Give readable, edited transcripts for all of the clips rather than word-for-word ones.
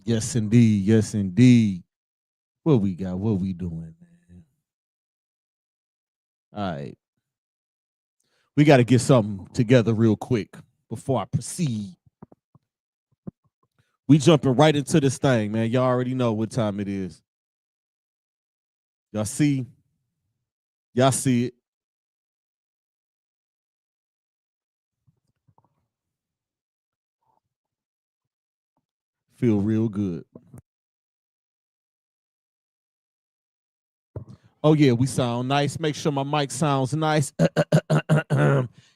Yes, indeed. Yes, indeed. What we got? What we doing, man? All right. We got to get something together real quick before I proceed. We jumping right into this thing, man. Y'all already know what time it is. Y'all see? Y'all see it? Feel real good. Oh yeah, we sound nice. Make sure my mic sounds nice.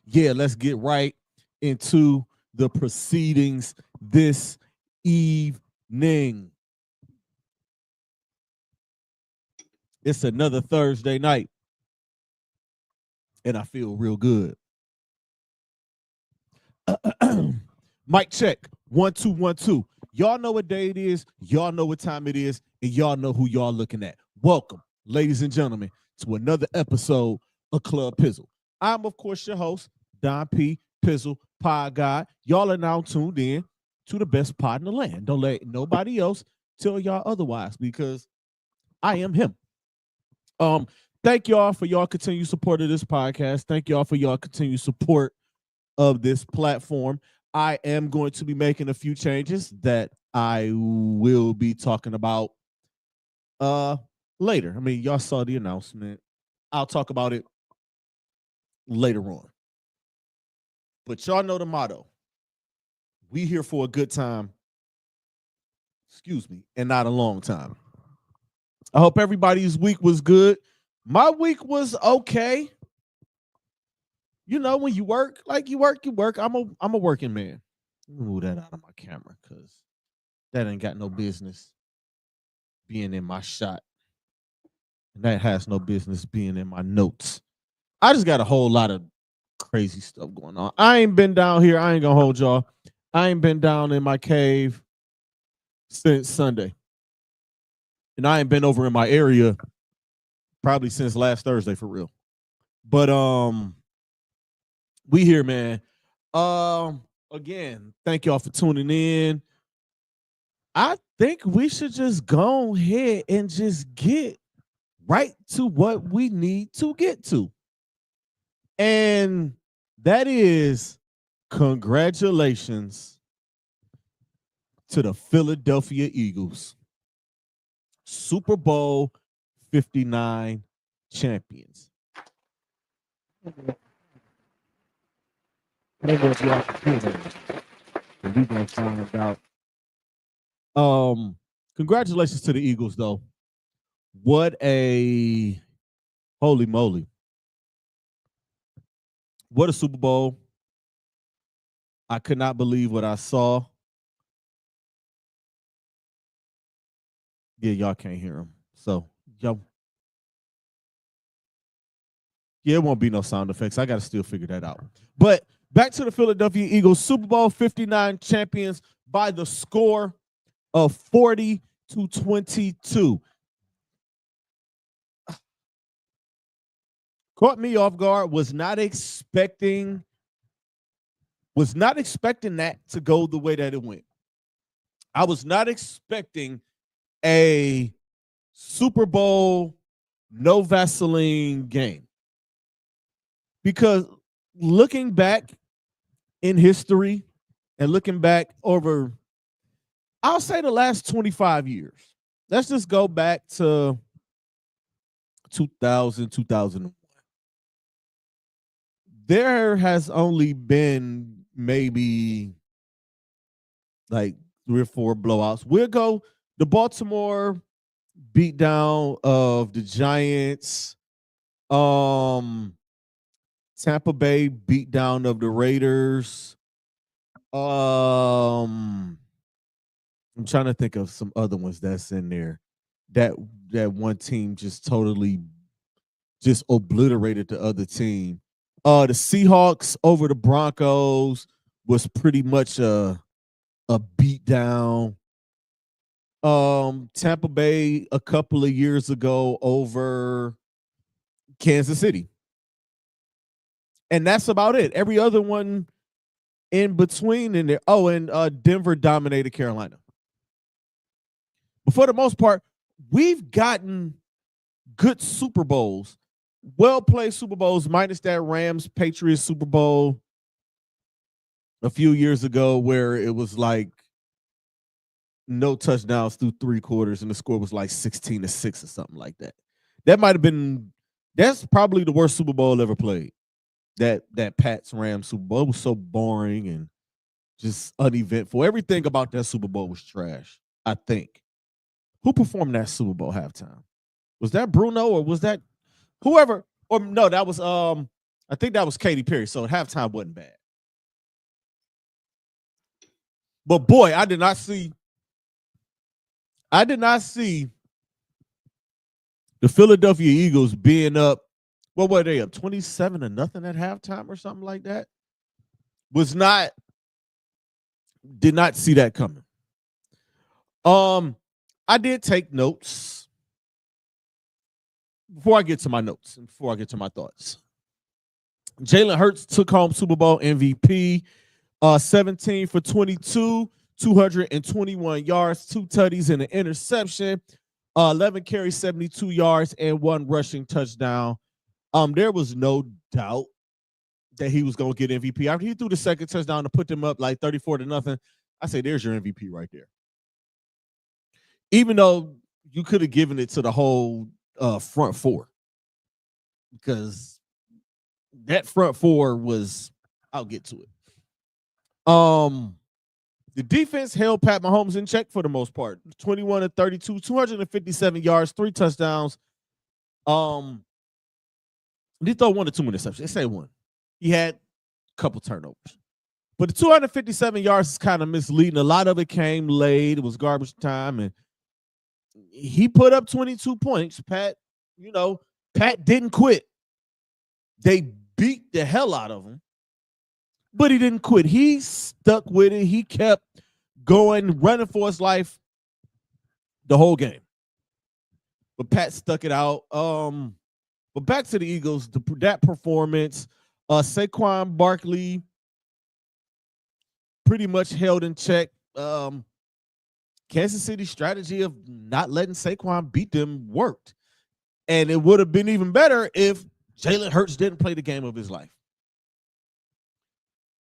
Yeah, let's get right into the proceedings this evening. It's another Thursday night, and I feel real good. Mic check. 1 2 1 2. Y'all know what day it is. Y'all know what time it is, and y'all know who y'all looking at. Welcome, ladies and gentlemen, to another episode of Club Pizzle. I'm, of course, your host, Don P. Pizzle, Pod God. Y'all are now tuned in to the best pod in the land. Don't let nobody else tell y'all otherwise, because I am him. Um, Thank y'all for y'all continued support of this podcast. Thank y'all for y'all continued support of this platform. I am going to be making a few changes that I will be talking about uh later. I mean, y'all saw the announcement. I'll talk about it later on. But y'all know the motto. We here for a good time, excuse me, and not a long time. I hope everybody's week was good. My week was okay. You know, when you work, like you work, you work. I'm a working man. Move that out of my camera because that ain't got no business being in my shot. And that has no business being in my notes. I just got a whole lot of crazy stuff going on. I ain't been down here. I ain't gonna hold y'all. I ain't been down in my cave since Sunday. And I ain't been over in my area probably since last Thursday for real. But we here, man. Again, thank y'all for tuning in. I think we should just go ahead and just get right to what we need to get to. And that is congratulations to the Philadelphia Eagles, Super Bowl 59 champions. We're gonna find out. Congratulations to the Eagles, though. What a holy moly. What a Super Bowl. I could not believe what I saw. Yeah, y'all can't hear him. So, y'all. Yeah, it won't be no sound effects. I got to still figure that out. But back to the Philadelphia Eagles, Super Bowl 59 champions by the score of 40-22. Caught me off guard. Was not expecting that to go the way that it went. I was not expecting a Super Bowl no Vaseline game. Because looking back in history and looking back over, I'll say the last 25 years. Let's just go back to 2000, 2001. There has only been maybe like 3 or 4 blowouts. We'll go the Baltimore beatdown of the Giants, Tampa Bay beatdown of the Raiders. I'm trying to think of some other ones that's in there. That that one team just totally just obliterated the other team. The Seahawks over the Broncos was pretty much a beatdown. Tampa Bay a couple of years ago over Kansas City. And that's about it. Every other one in between in there. Oh, and Denver dominated Carolina. But for the most part, we've gotten good Super Bowls, well-played Super Bowls, minus that Rams-Patriots Super Bowl a few years ago where it was like no touchdowns through 3 quarters and the score was like 16-6 or something like that. That's probably the worst Super Bowl ever played. That Pats Rams Super Bowl was so boring and just uneventful. Everything about that Super Bowl was trash, I think. Who performed that Super Bowl halftime? Was that Bruno or was that whoever? Or no, that was I think that was Katy Perry. So halftime wasn't bad. But boy, I did not see the Philadelphia Eagles being up. What were they up? 27-0 at halftime or something like that? Did not see that coming. I did take notes before I get to my notes and before I get to my thoughts. Jalen Hurts took home Super Bowl MVP, 17 for 22, 221 yards, 2 tutties and an interception, 11 carries, 72 yards, and 1 rushing touchdown. There was no doubt that he was going to get MVP. After he threw the second touchdown to put them up like 34-0, I say, there's your MVP right there. Even though you could have given it to the whole front four, because that front four was, I'll get to it. The defense held Pat Mahomes in check for the most part. 21-32, 257 yards, 3 touchdowns. He throw 1 or 2 interceptions. They say 1. He had a couple turnovers. But the 257 yards is kind of misleading. A lot of it came late. It was garbage time. And he put up 22 points. Pat didn't quit. They beat the hell out of him. But he didn't quit. He stuck with it. He kept going, running for his life the whole game. But Pat stuck it out. But back to the Eagles, that performance, Saquon Barkley pretty much held in check. Kansas City's strategy of not letting Saquon beat them worked. And it would have been even better if Jalen Hurts didn't play the game of his life.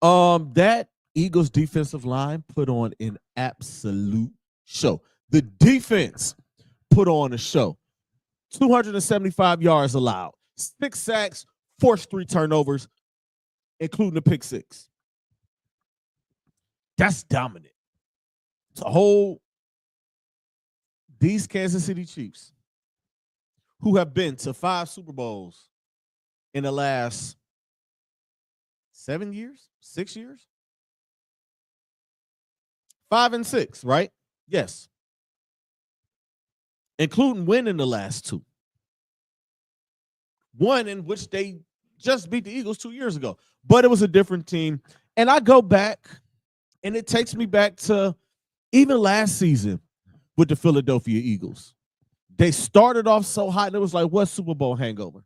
That Eagles defensive line put on an absolute show. The defense put on a show. 275 yards allowed, 6 sacks, forced 3 turnovers, including the pick 6. That's dominant. To hold these Kansas City Chiefs, who have been to 5 Super Bowls in the last 7 years, 6 years, 5 and 6, right? Yes. Including winning the last 2. One in which they just beat the Eagles 2 years ago. But it was a different team. And I go back, and it takes me back to even last season with the Philadelphia Eagles. They started off so hot, and it was like, what Super Bowl hangover?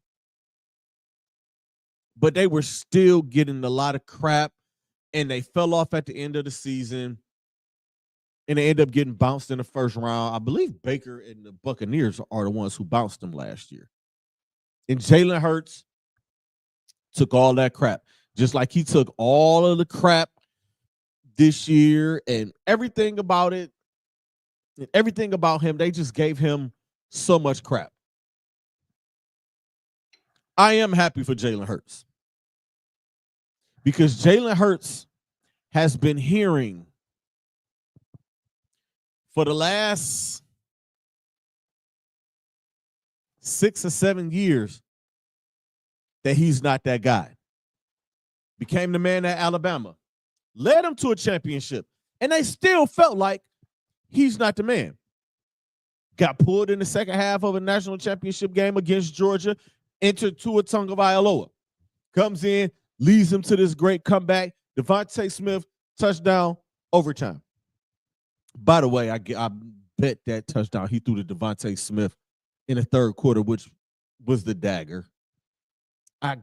But they were still getting a lot of crap, and they fell off at the end of the season. And they end up getting bounced in the first round. I believe Baker and the Buccaneers are the ones who bounced them last year. And Jalen Hurts took all that crap, just like he took all of the crap this year and everything about it, and everything about him. They just gave him so much crap. I am happy for Jalen Hurts because Jalen Hurts has been hearing for the last 6 or 7 years that he's not that guy. Became the man at Alabama, led them to a championship, and they still felt like he's not the man. Got pulled in the second half of a national championship game against Georgia, entered Tua Tagovailoa, comes in, leads them to this great comeback. Devontae Smith, touchdown, overtime. By the way, I bet that touchdown he threw to Devontae Smith in the third quarter, which was the dagger. I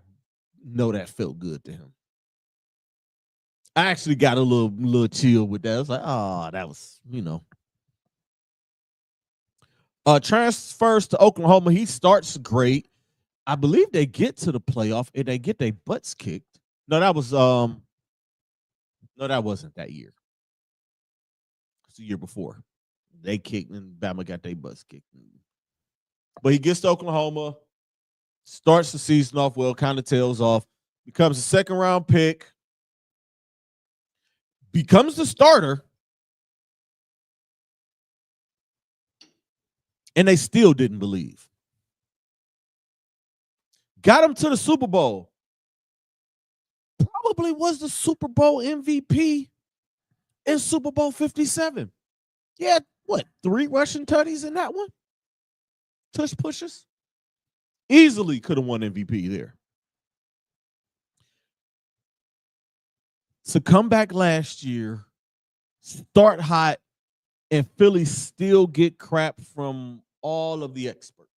know that felt good to him. I actually got a little chill with that. I was like, oh, that was, transfers to Oklahoma. He starts great. I believe they get to the playoff and they get their butts kicked. No, that wasn't that year. It's the year before. They kicked and Bama got their butts kicked. But he gets to Oklahoma, starts the season off well, kind of tails off, becomes a second round pick, becomes the starter, and they still didn't believe. Got him to the Super Bowl. Probably was the Super Bowl MVP in Super Bowl 57. Yeah, what, 3 rushing tutties in that one? Tush pushes. Easily could have won MVP there. So come back last year, start hot, and Philly still get crap from all of the experts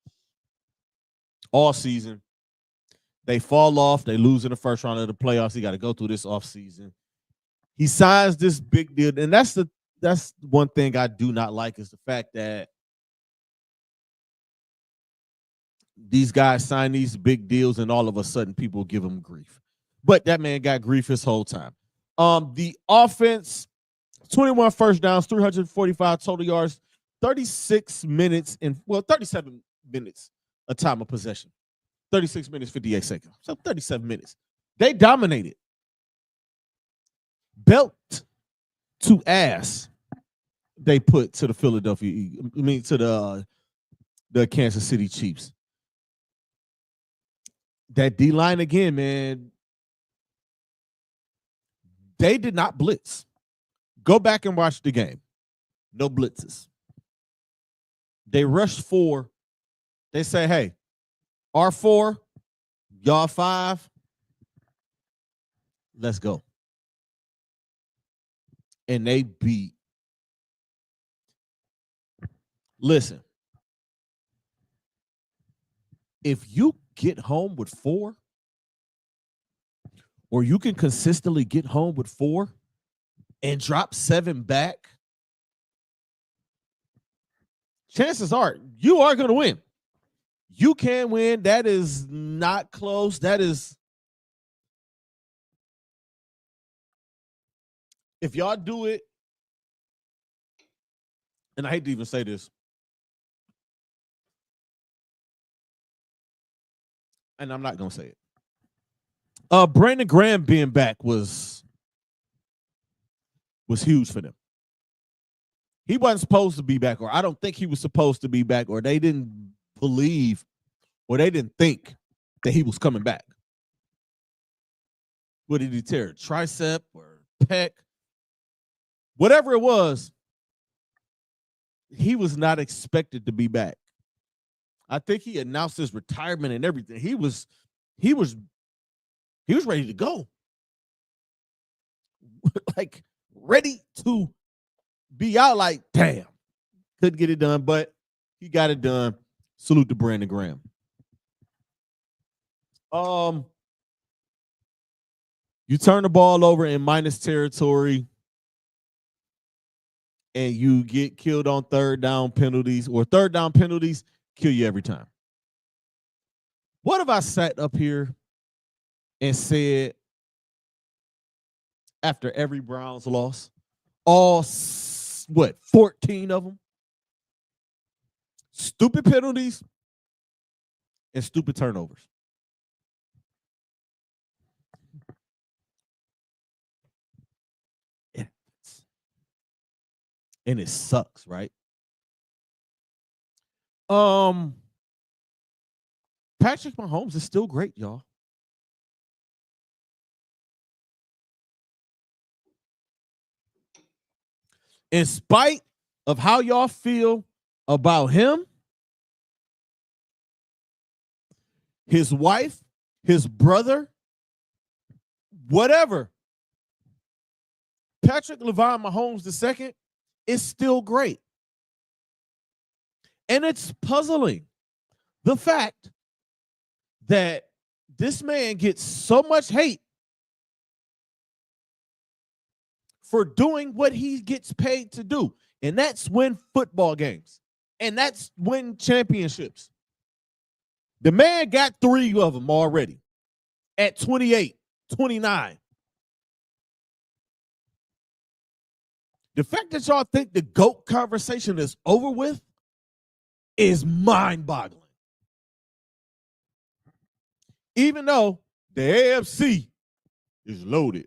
all season. They fall off. They lose in the first round of the playoffs. He got to go through this offseason. He signs this big deal, and that's one thing I do not like is the fact that these guys sign these big deals, and all of a sudden people give him grief. But that man got grief his whole time. The offense, 21 first downs, 345 total yards, 37 minutes a time of possession. 36 minutes, 58 seconds. So 37 minutes. They dominated. Belt to ass they put to the to the Kansas City Chiefs. That D-line again, man, they did not blitz. Go back and watch the game. No blitzes. They rushed 4. They say, hey, R4, y'all 5, let's go. And they beat. Listen, if you get home with 4, or you can consistently get home with 4 and drop 7 back, chances are you are going to win. You can win. That is not close. That is, if y'all do it, and I hate to even say this, and I'm not going to say it. Brandon Graham being back was huge for them. He wasn't supposed to be back, or I don't think he was supposed to be back, or they didn't believe, or they didn't think that he was coming back. What did he tear? Tricep or pec? Whatever it was, he was not expected to be back. I think he announced his retirement and everything. He was ready to go. Like, ready to be out, like, damn. Couldn't get it done, but he got it done. Salute to Brandon Graham. You turn the ball over in minus territory and you get killed on third down penalties, or third down penalties kill you every time. What if I sat up here and said, after every Browns loss, all 14 of them, stupid penalties and stupid turnovers? And it sucks, right? Patrick Mahomes is still great, y'all. In spite of how y'all feel about him, his wife, his brother, whatever, Patrick LeVon Mahomes II is still great. And it's puzzling, the fact that this man gets so much hate for doing what he gets paid to do, and that's win football games, and that's win championships. The man got 3 of them already at 28, 29. The fact that y'all think the GOAT conversation is over with is mind-boggling. Even though the AFC is loaded.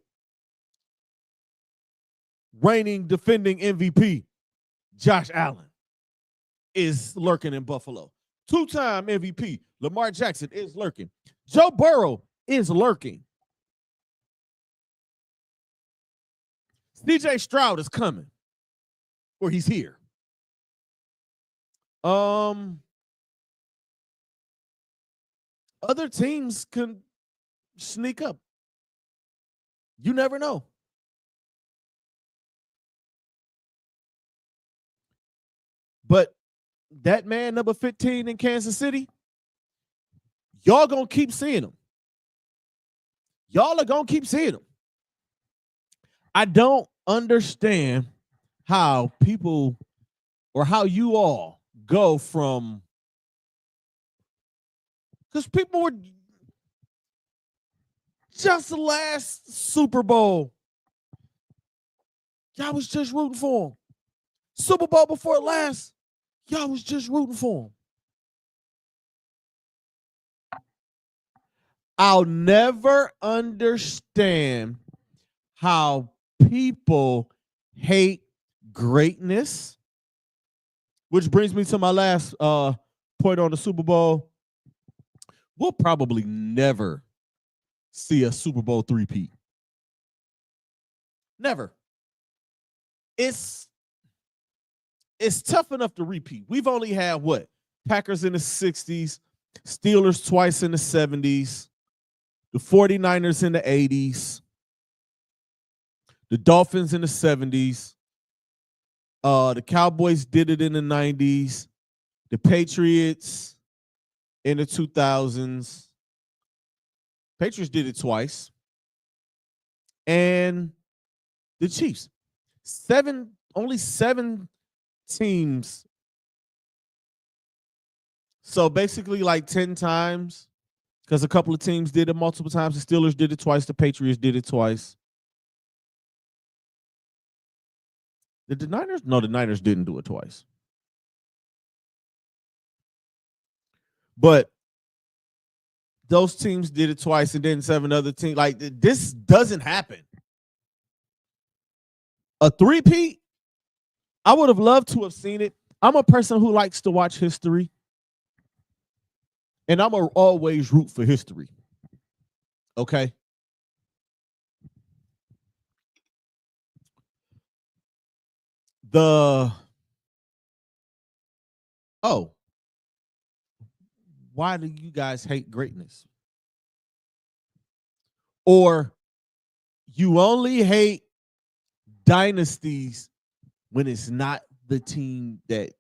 Reigning, defending MVP, Josh Allen, is lurking in Buffalo. 2-time MVP, Lamar Jackson, is lurking. Joe Burrow is lurking. CJ Stroud is coming, or he's here. Other teams can sneak up. You never know. But that man, number 15 in Kansas City, y'all gonna keep seeing him. Y'all are gonna keep seeing him. I don't understand how people or how you all go from, because people were just the last Super Bowl, y'all was just rooting for him. Super Bowl before last, y'all was just rooting for him. I'll never understand how people hate greatness, which brings me to my last point on the Super Bowl. We'll probably never see a Super Bowl three-peat. Never. It's tough enough to repeat. We've only had what? Packers in the 60s, Steelers twice in the 70s, the 49ers in the 80s, the Dolphins in the 70s, the Cowboys did it in the 90s, the Patriots in the 2000s. Patriots did it twice. And the Chiefs. Only 7 teams. So basically like 10 times, because a couple of teams did it multiple times. The Steelers did it twice. The Patriots did it twice. Did the Niners? No, the Niners didn't do it twice. But those teams did it twice, and then 7 other teams. Like, this doesn't happen. A three-peat, I would have loved to have seen it. I'm a person who likes to watch history, and I'm going to always root for history. Okay? Why do you guys hate greatness? Or you only hate dynasties when it's not the team that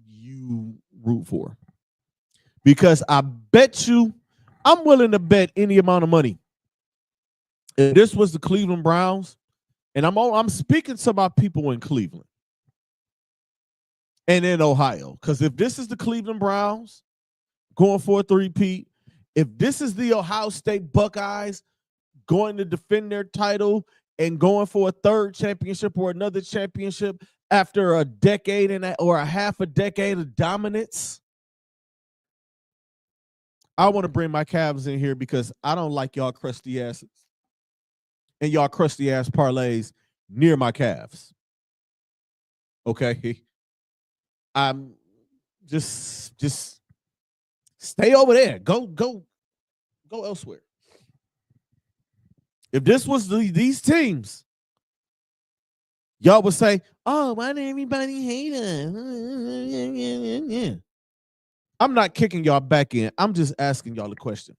you root for. Because I bet you, I'm willing to bet any amount of money, if this was the Cleveland Browns, and I'm speaking to my people in Cleveland and in Ohio, because if this is the Cleveland Browns going for a three-peat, if this is the Ohio State Buckeyes going to defend their title and going for a 3rd championship or another championship after a decade or a half a decade of dominance, I want to bring my Cavs in here because I don't like y'all crusty asses and y'all crusty ass parlays near my Cavs. Okay? I'm just stay over there. Go elsewhere. If this was these teams, y'all would say, "Oh, why did everybody hate us?" I'm not kicking y'all back in. I'm just asking y'all a question.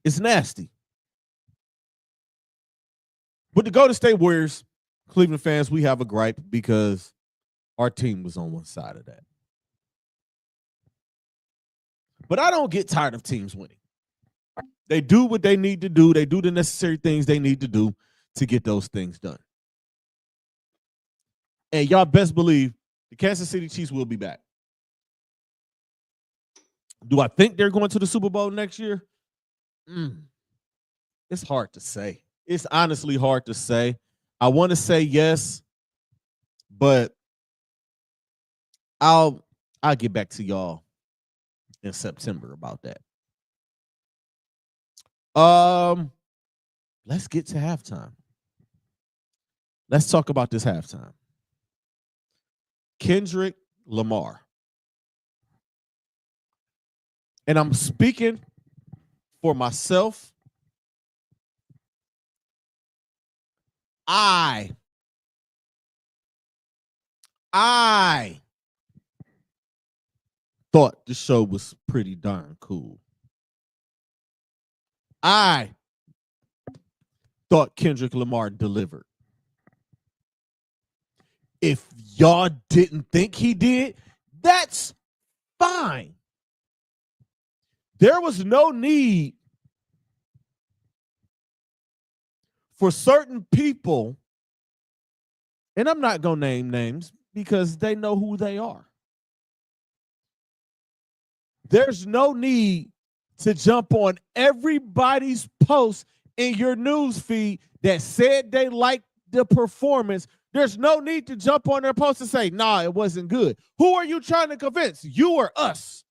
It's nasty. But the Golden State Warriors, Cleveland fans, we have a gripe because our team was on one side of that. But I don't get tired of teams winning. They do what they need to do. They do the necessary things they need to do to get those things done. And y'all best believe the Kansas City Chiefs will be back. Do I think they're going to the Super Bowl next year? It's hard to say. It's honestly hard to say. I want to say yes, but I'll get back to y'all in September about that. Let's get to halftime. Let's talk about this halftime. Kendrick Lamar. And I'm speaking for myself. I thought the show was pretty darn cool. I thought Kendrick Lamar delivered. If y'all didn't think he did, that's fine. There was no need for certain people, and I'm not going to name names because they know who they are. There's no need to jump on everybody's post in your news feed that said they liked the performance. There's no need to jump on their post and say, nah, it wasn't good. Who are you trying to convince? You or us?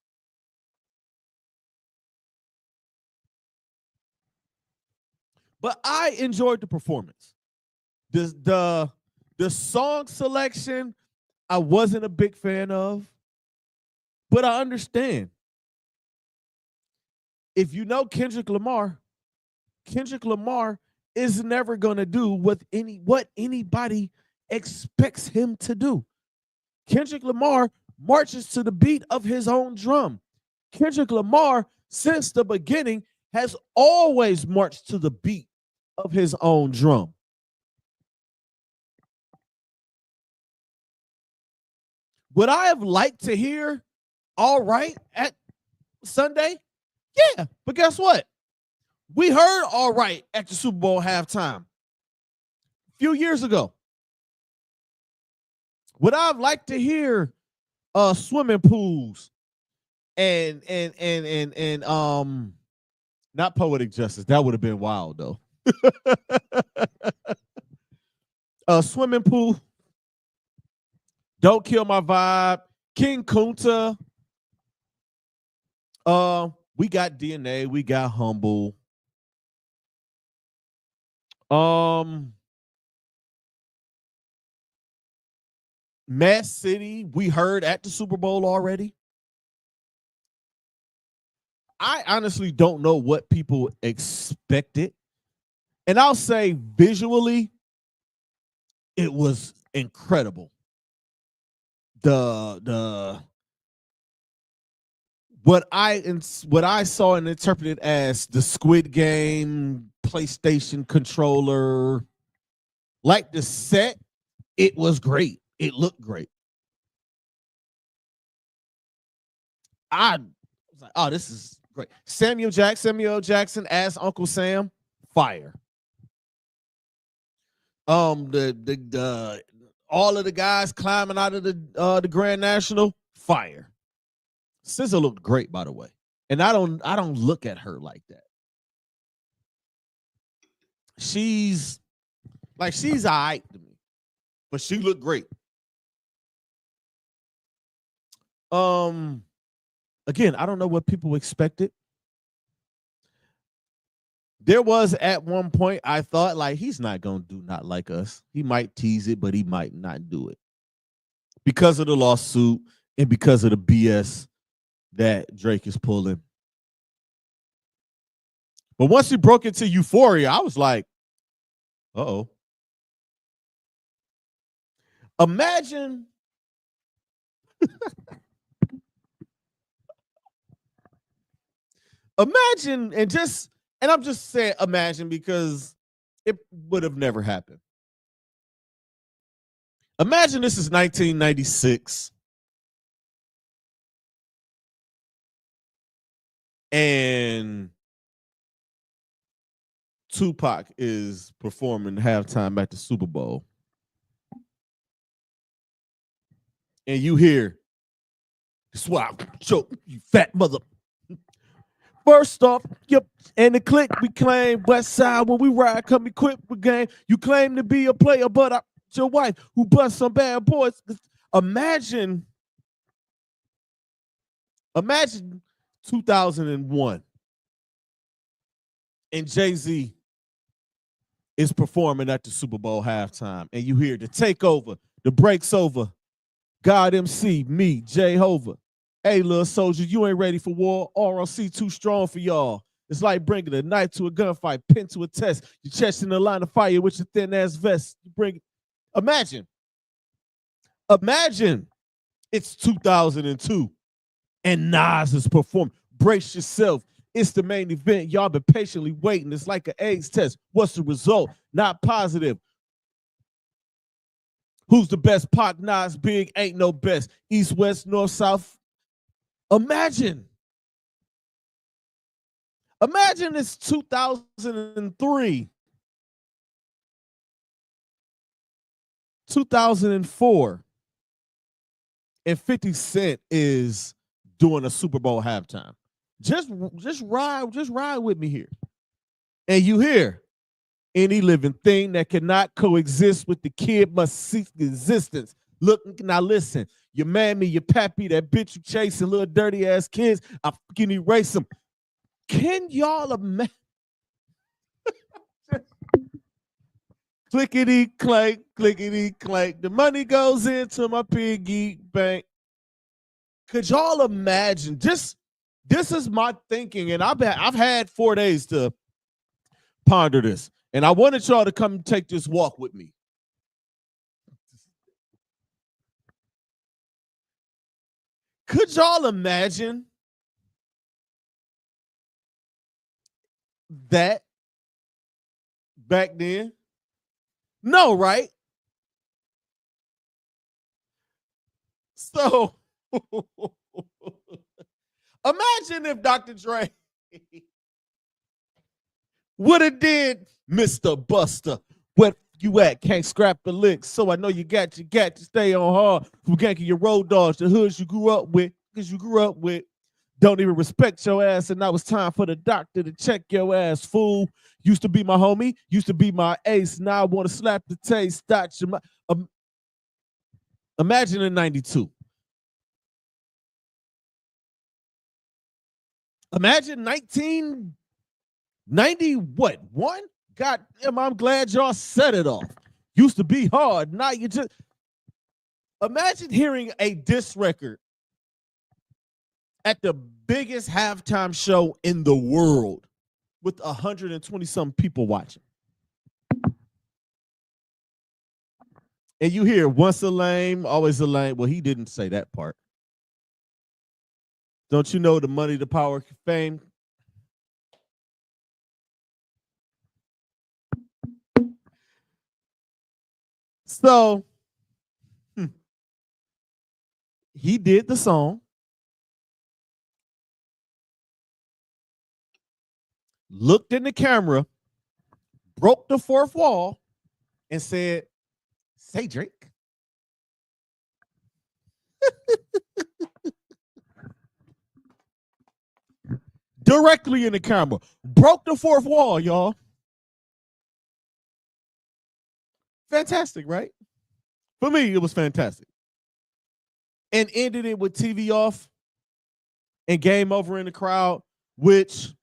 But I enjoyed the performance. The song selection, I wasn't a big fan of, but I understand. If you know Kendrick Lamar is never going to do what anybody expects him to do. Kendrick Lamar marches to the beat of his own drum. Kendrick Lamar, since the beginning, has always marched to the beat of his own drum. Would I have liked to hear All Right at Sunday? Yeah, but guess what? We heard All Right at the Super Bowl halftime a few years ago. Would I have liked to hear swimming pools and not Poetic Justice? That would have been wild though. Swimming pool, Don't Kill My Vibe, King Kunta. We got DNA, we got Humble. Mad City, we heard at the Super Bowl already. I honestly don't know what people expected. And I'll say visually, it was incredible. What I saw and interpreted as the Squid Game PlayStation controller, like the set, it was great. It looked great. I was like, oh, this is great. Samuel Jackson as Uncle Sam, fire. The all of the guys climbing out of the Grand National, fire. SZA looked great, by the way, and I don't look at her like that. She's all right to me, but she looked great. Again, I don't know what people expected. There was at one point I thought like he's not gonna do Not Like Us. He might tease it, but he might not do it because of the lawsuit and because of the BS that Drake is pulling. But once he broke into Euphoria, I was like, uh-oh. Imagine and I'm just saying imagine because it would have never happened. Imagine this is 1996 and Tupac is performing halftime at the Super Bowl, and you hear, "Swap, choke, you fat mother." First off, yep, and the click we claim West Side when we ride, come equipped with game. You claim to be a player, but I'm your wife who bust some bad boys. Imagine 2001, and Jay-Z is performing at the Super Bowl halftime, and you hear the takeover, the break's over. God MC, me, Jehovah. Hey, little soldier, you ain't ready for war. RLC too strong for y'all. It's like bringing a knife to a gunfight, pin to a test. Your chest in the line of fire with your thin ass vest. You bring it. Imagine it's 2002 and Nas is performing. Brace yourself. It's the main event. Y'all been patiently waiting. It's like an AIDS test. What's the result? Not positive. Who's the best? Pac, Nas, Big, ain't no best. East, West, North, South. Imagine it's 2003, 2004, and 50 Cent is doing a Super Bowl halftime. Just ride with me here. And you hear, any living thing that cannot coexist with the kid must seek existence. Look, now listen, your mammy, your pappy, that bitch you chasing, little dirty ass kids, I fucking erase them. Can y'all imagine? Clickety clank, clickety clank. The money goes into my piggy bank. Could y'all imagine? This is my thinking, and I've had 4 days to ponder this, and I wanted y'all to come take this walk with me. Could y'all imagine that back then? No, right? So imagine if Dr. Dre would have did Mr. Buster. What you at? Can't scrap the licks. So I know you got to stay on hard from ganking your road dogs, the hoods you grew up with, because you grew up with. Don't even respect your ass, and now it's time for the doctor to check your ass, fool. Used to be my homie, used to be my ace. Now I want to slap the taste. Imagine in 92. Imagine 1990, what, one? God damn, I'm glad y'all set it off. Used to be hard. Now you just imagine hearing a diss record at the biggest halftime show in the world with 120 some people watching. And you hear once a lame, always a lame. Well, he didn't say that part. Don't you know the money, the power, fame? So he did the song, looked in the camera, broke the fourth wall, and said, "Say Drake." Directly in the camera. Broke the fourth wall, y'all. Fantastic, right? For me, it was fantastic. And ended it with TV off and game over in the crowd, which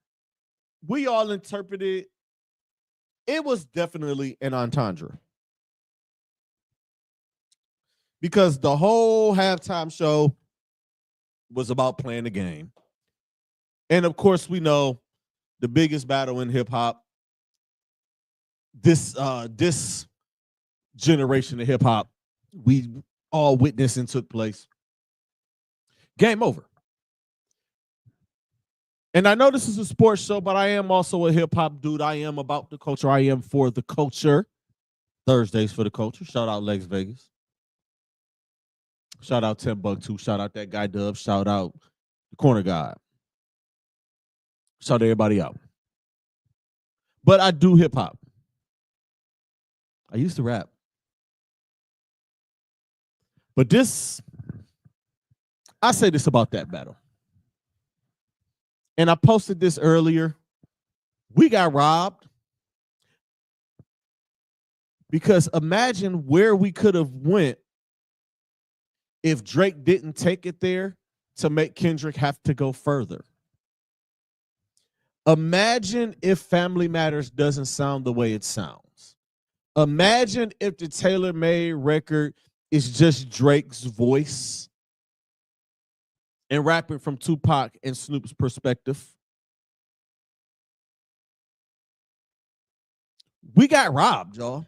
we all interpreted. It was definitely an entendre. Because the whole halftime show was about playing the game. And of course, we know the biggest battle in hip hop, this generation of hip hop, we all witnessed and took place. Game over. And I know this is a sports show, but I am also a hip hop dude. I am about the culture. I am for the culture. Thursdays for the culture. Shout out Lex Vegas. Shout out Timbuktu. Shout out that guy Dub. Shout out the corner guy. Shout everybody out. but I do hip hop. I used to rap. But I say this about that battle. And I posted this earlier. We got robbed because imagine where we could have went if Drake didn't take it there to make Kendrick have to go further. Imagine if Family Matters doesn't sound the way it sounds. Imagine if the tailor-made record is just Drake's voice and rapping from Tupac and Snoop's perspective. We got robbed, y'all.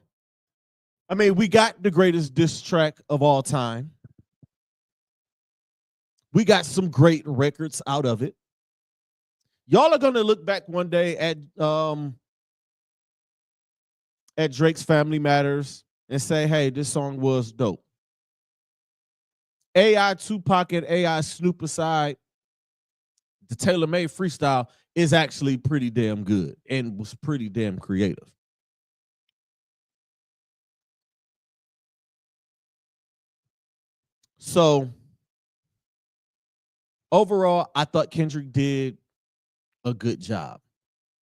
I mean, we got the greatest diss track of all time. We got some great records out of it. Y'all are gonna look back one day at Drake's Family Matters and say, hey, this song was dope. AI Tupac and AI Snoop aside, the tailor-made freestyle is actually pretty damn good and was pretty damn creative. So overall, I thought Kendrick did a good job.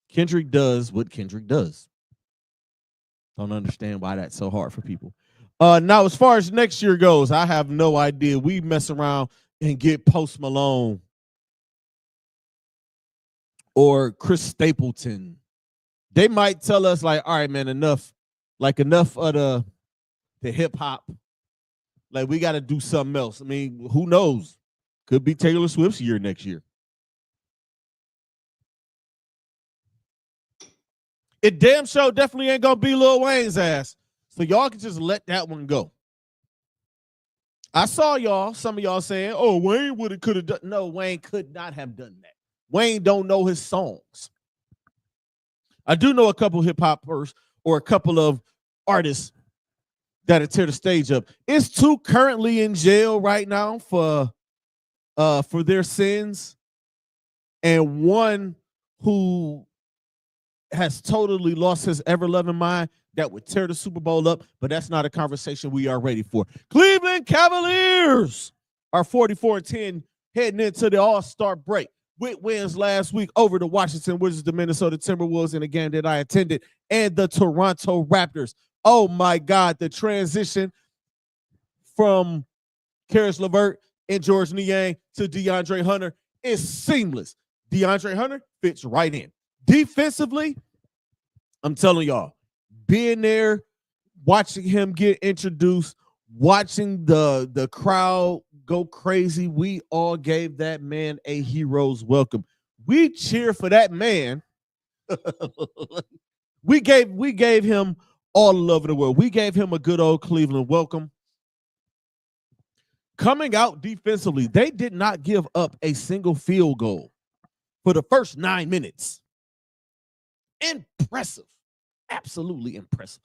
Kendrick does what Kendrick does. Don't understand why that's so hard for people. Now, as far as next year goes, I have no idea. We mess around and get Post Malone or Chris Stapleton. They might tell us like, all right, man, enough of the hip hop. Like, we got to do something else. I mean, who knows? Could be Taylor Swift's year next year. It damn sure definitely ain't gonna be Lil Wayne's ass. So y'all can just let that one go. I saw some of y'all saying, oh, Wayne could have done. No, Wayne could not have done that. Wayne don't know his songs. I do know a couple hip hoppers or a couple of artists that'll tear the stage up. Is 2 currently in jail right now for their sins, and one who has totally lost his ever-loving mind that would tear the Super Bowl up, but that's not a conversation we are ready for. Cleveland Cavaliers are 44-10 heading into the All-Star break with wins last week over the Washington Wizards, the Minnesota Timberwolves in a game that I attended, and the Toronto Raptors. Oh, my God, the transition from Karis LeVert and George Niang to DeAndre Hunter is seamless. DeAndre Hunter fits right in. Defensively, I'm telling y'all, being there, watching him get introduced, watching the crowd go crazy, we all gave that man a hero's welcome. We cheer for that man. we gave him all the love in the world. We gave him a good old Cleveland welcome. Coming out defensively, they did not give up a single field goal for the first 9 minutes. Impressive. Absolutely impressive.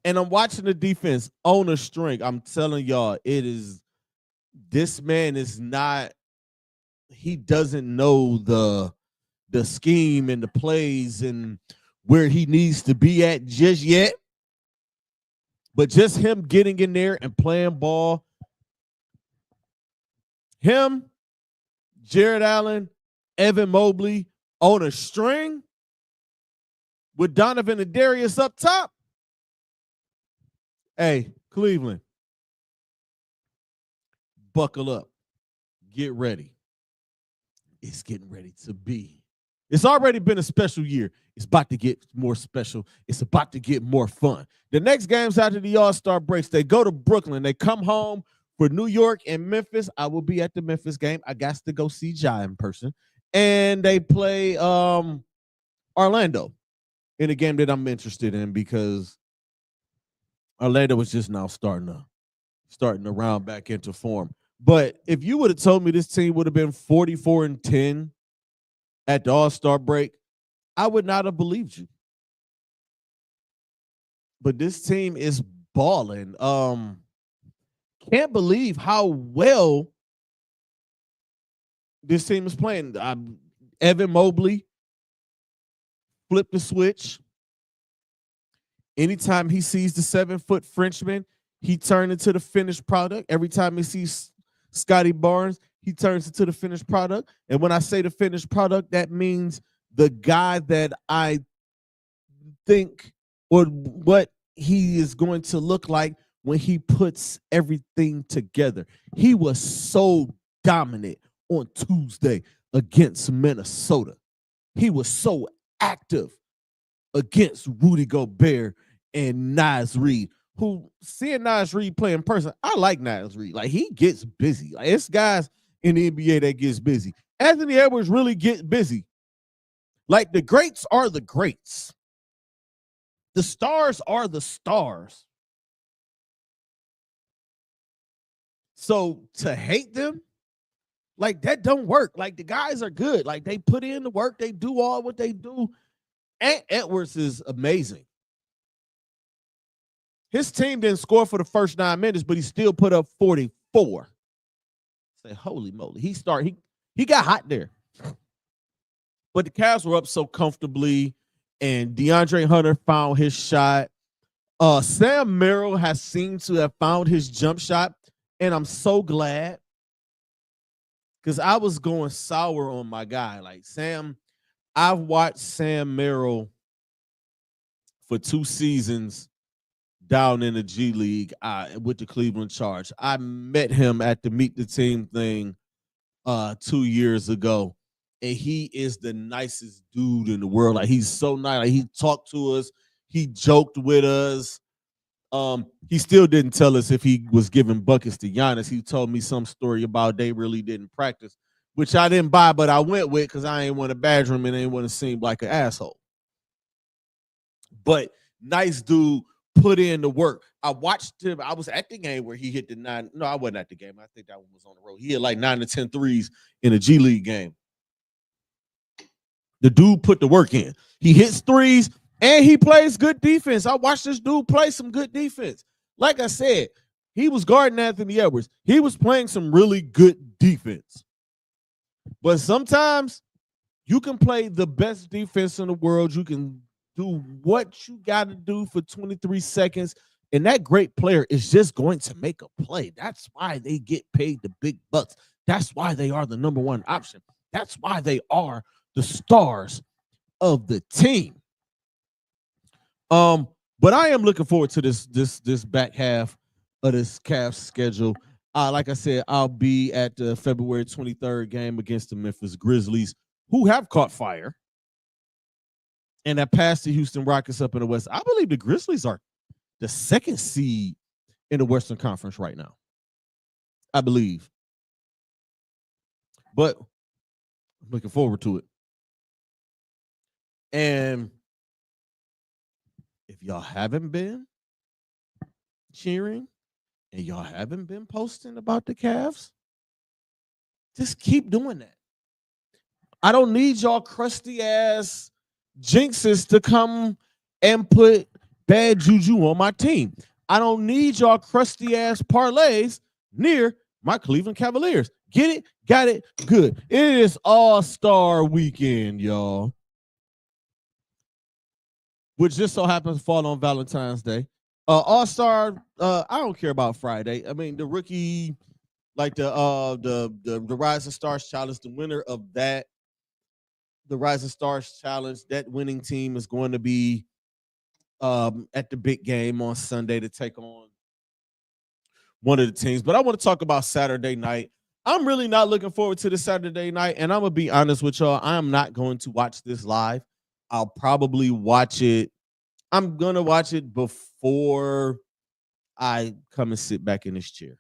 And I'm watching the defense on a string. I'm telling y'all, this man is not, he doesn't know the scheme and the plays and where he needs to be at just yet. But just him getting in there and playing ball, him, Jared Allen, Evan Mobley on a string with Donovan and Darius up top. Hey, Cleveland, buckle up. Get ready. It's getting ready to be. It's already been a special year. It's about to get more special. It's about to get more fun. The next games after the All-Star breaks, they go to Brooklyn. They come home for New York and Memphis. I will be at the Memphis game. I got to go see Ja in person. And they play Orlando in a game that I'm interested in because Orlando was just now starting to round back into form. But if you would have told me this team would have been 44-10 at the All-Star break, I would not have believed you. But this team is balling. Can't believe how well this team is playing. Evan Mobley flip the switch. Anytime he sees the 7-foot Frenchman, he turns into the finished product. Every time he sees Scotty Barnes, he turns into the finished product. And when I say the finished product, that means the guy that I think or what he is going to look like when he puts everything together. He was so dominant on Tuesday against Minnesota. He was so active against Rudy Gobert and Naz Reid, who seeing Naz Reid play in person, I like Naz Reid. Like, he gets busy. Like, it's guys in the NBA that gets busy. Anthony Edwards really gets busy. Like, the greats are the greats. The stars are the stars. So to hate them, like, that don't work. Like, the guys are good. Like, they put in the work. They do all what they do. And Edwards is amazing. His team didn't score for the first 9 minutes, but he still put up 44. Say, holy moly. He got hot there. But the Cavs were up so comfortably, and DeAndre Hunter found his shot. Sam Merrill has seemed to have found his jump shot, and I'm so glad, because I was going sour on my guy. Like, Sam, I've watched Sam Merrill for 2 seasons down in the G League with the Cleveland Charge. I met him at the Meet the Team thing 2 years ago, and he is the nicest dude in the world. Like, he's so nice. Like, he talked to us. He joked with us. He still didn't tell us if he was giving buckets to Giannis. He told me some story about they really didn't practice, which I didn't buy, but I went with because I ain't want to badger him and ain't want to seem like an asshole. But nice dude, put in the work. I watched him. I was at the game where he hit the 9. No, I wasn't at the game. I think that one was on the road. He hit like 9 to 10 threes in a G League game. The dude put the work in. He hits threes and he plays good defense. I watched this dude play some good defense. Like I said, he was guarding Anthony Edwards. He was playing some really good defense. But sometimes you can play the best defense in the world. You can do what you got to do for 23 seconds, and that great player is just going to make a play. That's why they get paid the big bucks. That's why they are the number one option. That's why they are the stars of the team. But I am looking forward to this back half of this Cavs schedule. Like I said, I'll be at the February 23rd game against the Memphis Grizzlies, who have caught fire, and that passed the Houston Rockets up in the West. I believe the Grizzlies are the 2nd seed in the Western Conference right now. I believe. But I'm looking forward to it. And if y'all haven't been cheering and y'all haven't been posting about the Cavs, just keep doing that. I don't need y'all crusty ass jinxes to come and put bad juju on my team. I don't need y'all crusty ass parlays near my Cleveland Cavaliers. Get it? Got it? Good. It is All-Star Weekend, y'all, which just so happens to fall on Valentine's Day. All-Star, I don't care about Friday. I mean, the rookie, like the Rising Stars Challenge, the winner of that, the Rising Stars Challenge, that winning team is going to be at the big game on Sunday to take on one of the teams. But I want to talk about Saturday night. I'm really not looking forward to the Saturday night, and I'm going to be honest with y'all. I am not going to watch this live. I'll probably watch it. I'm going to watch it before I come and sit back in this chair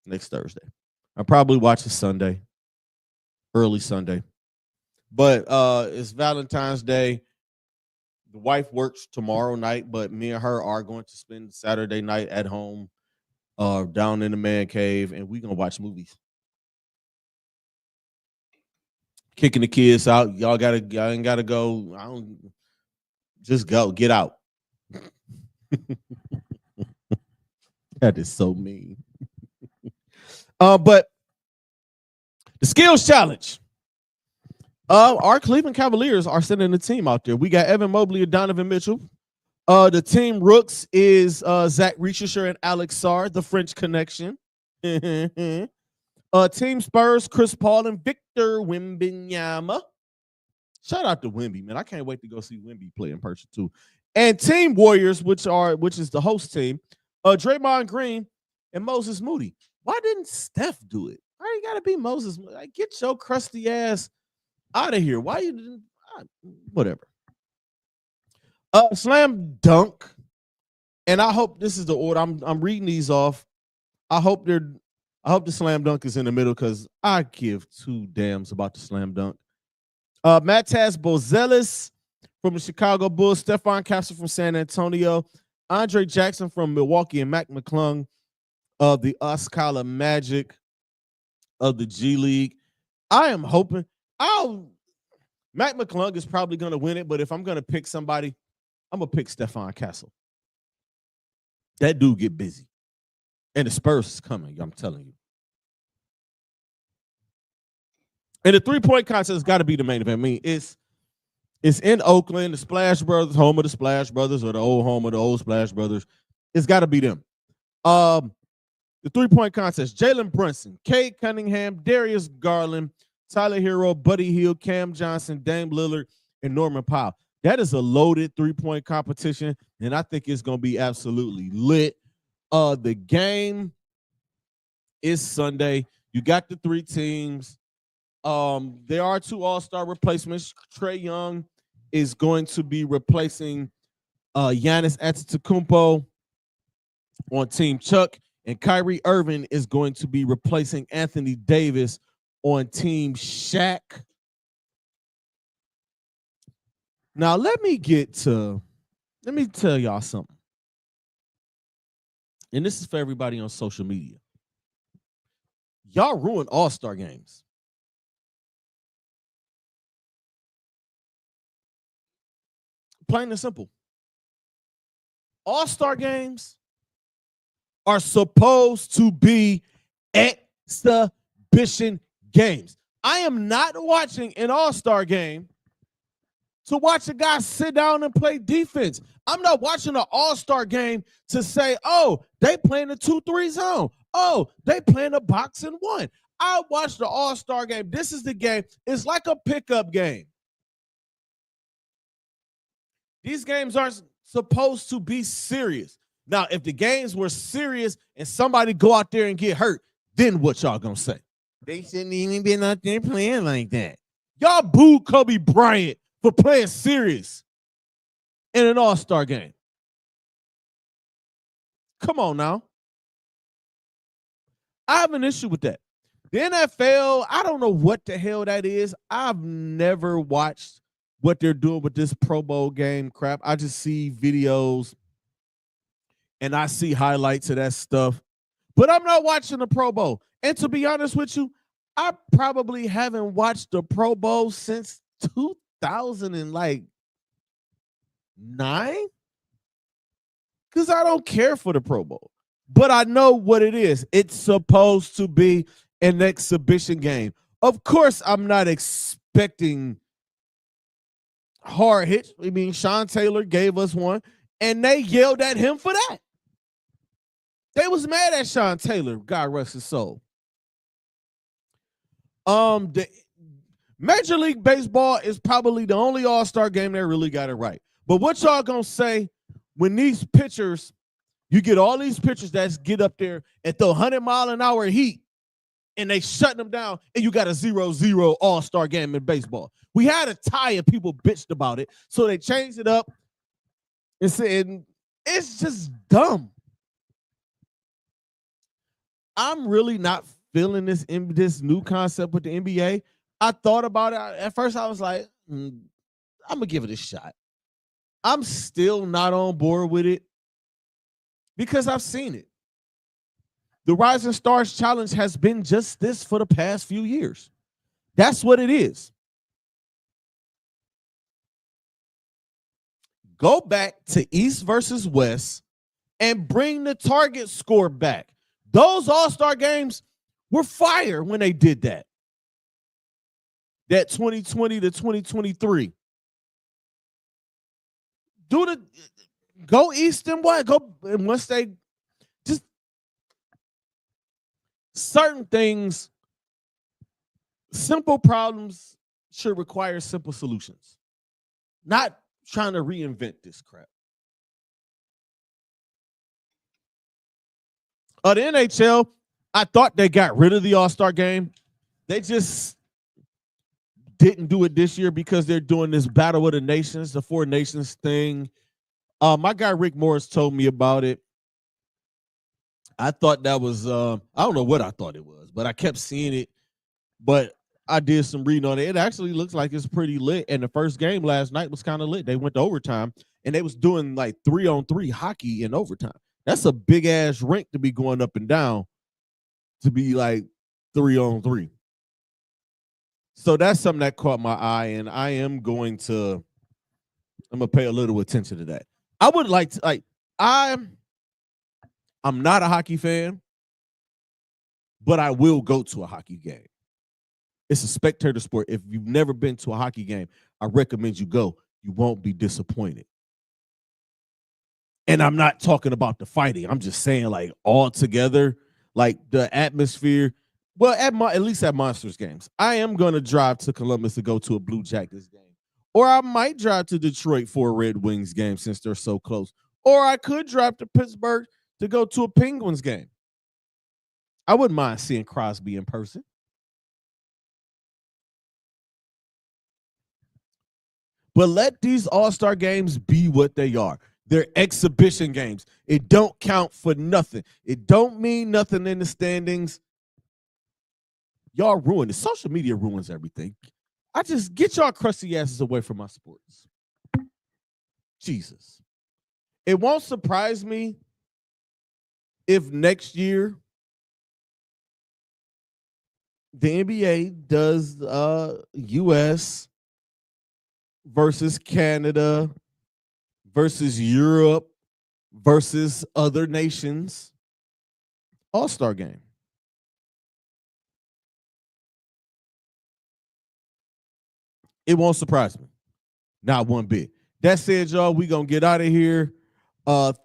next Thursday. I'll probably watch it Sunday, early Sunday. But it's Valentine's Day. The wife works tomorrow night, but me and her are going to spend Saturday night at home, down in the man cave, and we're going to watch movies. Kicking the kids out. Y'all ain't gotta go. Just go. Get out. That is so mean. But the skills challenge. Our Cleveland Cavaliers are sending a team out there. We got Evan Mobley and Donovan Mitchell. The team rooks is Zach Reichisher and Alex Sarr, the French connection. Team Spurs, Chris Paul and Victor Wembanyama. Shout out to Wemby, man. I can't wait to go see Wemby play in person too. And Team Warriors, which is the host team, Draymond Green and Moses Moody. Why didn't Steph do it? Why you gotta be Moses? Like, get your crusty ass out of here. Why you didn't? Whatever. Slam dunk, and I hope this is the order. I'm reading these off. I hope the slam dunk is in the middle because I give two damns about the slam dunk. Matas Bozelis from the Chicago Bulls, Stephon Castle from San Antonio, Andre Jackson from Milwaukee, and Mac McClung of the Osceola Magic of the G League. I am hoping Mac McClung is probably going to win it, but if I'm going to pick somebody, I'm going to pick Stephon Castle. That dude get busy. And the Spurs is coming, I'm telling you. And the three-point contest has got to be the main event. I mean, it's in Oakland, the Splash Brothers, home of the Splash Brothers, or the old home of the old Splash Brothers. It's got to be them. The three-point contest, Jalen Brunson, Cade Cunningham, Darius Garland, Tyler Hero, Buddy Hield, Cam Johnson, Dame Lillard, and Norman Powell. That is a loaded three-point competition, and I think it's going to be absolutely lit. The game is Sunday. You got the three teams. There are two all-star replacements. Trae Young is going to be replacing Giannis Antetokounmpo on Team Chuck, and Kyrie Irving is going to be replacing Anthony Davis on Team Shaq. Now, let me tell y'all something. And this is for everybody on social media. Y'all ruin all-star games. Plain and simple. All-star games are supposed to be exhibition games. I am not watching an all-star game to watch a guy sit down and play defense. I'm not watching an all-star game to say, oh, they playing a 2-3 zone. Oh, they playing a box and one. I watched the all-star game. This is the game. It's like a pickup game. These games aren't supposed to be serious. Now, if the games were serious and somebody go out there and get hurt, then what y'all gonna say? They shouldn't even been out there playing like that. Y'all booed Kobe Bryant for playing serious in an all-star game. Come on now. I have an issue with that. The NFL, I don't know what the hell that is. I've never watched what they're doing with this Pro Bowl game crap. I just see videos and I see highlights of that stuff. But I'm not watching the Pro Bowl. And to be honest with you, I probably haven't watched the Pro Bowl since 2009 because I don't care for the Pro Bowl. But I know what it is. It's supposed to be an exhibition game. Of course, I'm not expecting hard hits. I mean, Sean Taylor gave us one, and they yelled at him for that. They was mad at Sean Taylor, God rest his soul. The Major League Baseball is probably the only all-star game that really got it right. But what y'all gonna say when these pitchers, you get all these pitchers that get up there and throw 100-mile-an-hour heat, and they shutting them down, and you got a 0-0 all-star game in baseball. We had a tie and people bitched about it, so they changed it up and said it's just dumb. I'm really not feeling this new concept with the NBA. I thought about it. At first, I was like, I'm going to give it a shot. I'm still not on board with it because I've seen it. The Rising Stars Challenge has been just this for the past few years. That's what it is. Go back to East versus West and bring the target score back. Those all-star games were fire when they did that. that 2020 to 2023. Go east and west. Go, and once they just certain things, simple problems should require simple solutions. Not trying to reinvent this crap. The NHL, I thought they got rid of the All-Star game. They just didn't do it this year because they're doing this Battle of the Nations, the Four Nations thing. My guy Rick Morris told me about it. I thought that was, I don't know what I thought it was, but I kept seeing it. But I did some reading on it. It actually looks like it's pretty lit. And the first game last night was kind of lit. They went to overtime, and they was doing like 3-on-3 hockey in overtime. That's a big ass rink to be going up and down to be like 3-on-3. So that's something that caught my eye, and I'm gonna pay a little attention to that. I would like to I'm not a hockey fan, but I will go to a hockey game. It's a spectator sport. If you've never been to a hockey game, I recommend you go. You won't be disappointed. And I'm not talking about the fighting. I'm just saying, like, all together, like the atmosphere. Well, at least at Monsters games, I am going to drive to Columbus to go to a Blue Jackets game. Or I might drive to Detroit for a Red Wings game since they're so close. Or I could drive to Pittsburgh to go to a Penguins game. I wouldn't mind seeing Crosby in person. But let these All-Star games be what they are. They're exhibition games. It don't count for nothing. It don't mean nothing in the standings. Y'all ruin it. Social media ruins everything. I just get y'all crusty asses away from my sports. Jesus. It won't surprise me if next year the NBA does US versus Canada versus Europe versus other nations All-Star game. It won't surprise me. Not one bit. That said, y'all, we going to get out of here.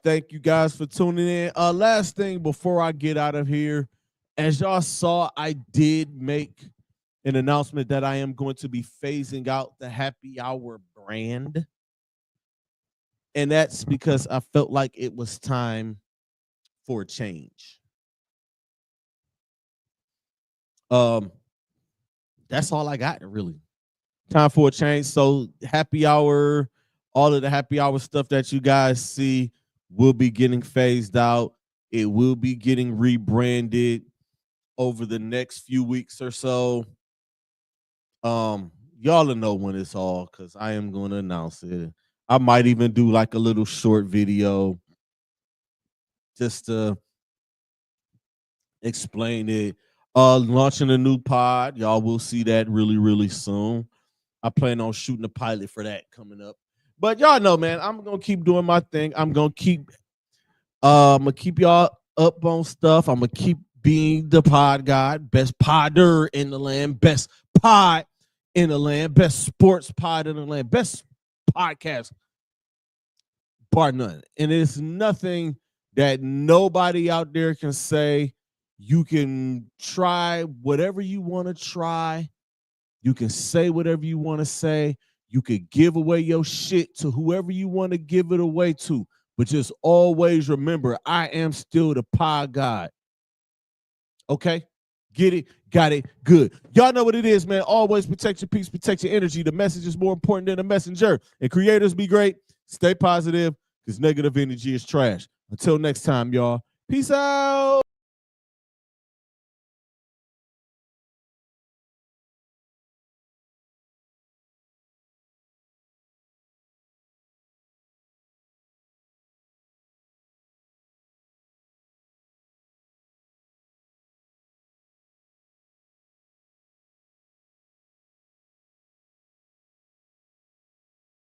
Thank you guys for tuning in. Last thing before I get out of here, as y'all saw, I did make an announcement that I am going to be phasing out the happy hour brand. And that's because I felt like it was time for a change. That's all I got, really. Time for a change. So happy hour, all of the happy hour stuff that you guys see will be getting phased out. It will be getting rebranded over the next few weeks or so. Y'all will know when it's all, because I am going to announce it. I might even do like a little short video just to explain it. Launching a new pod. Y'all will see that really, really soon. I plan on shooting a pilot for that coming up. But y'all know, man, I'm going to keep doing my thing. I'm going to keep y'all up on stuff. I'm going to keep being the pod god, best podder in the land, best pod in the land, best sports pod in the land, best podcast, bar none. And it's nothing that nobody out there can say. You can try whatever you want to try. You can say whatever you want to say. You could give away your shit to whoever you want to give it away to. But just always remember, I am still the pod god. Okay? Get it? Got it? Good. Y'all know what it is, man. Always protect your peace, protect your energy. The message is more important than the messenger. And creators, be great. Stay positive, because negative energy is trash. Until next time, y'all. Peace out.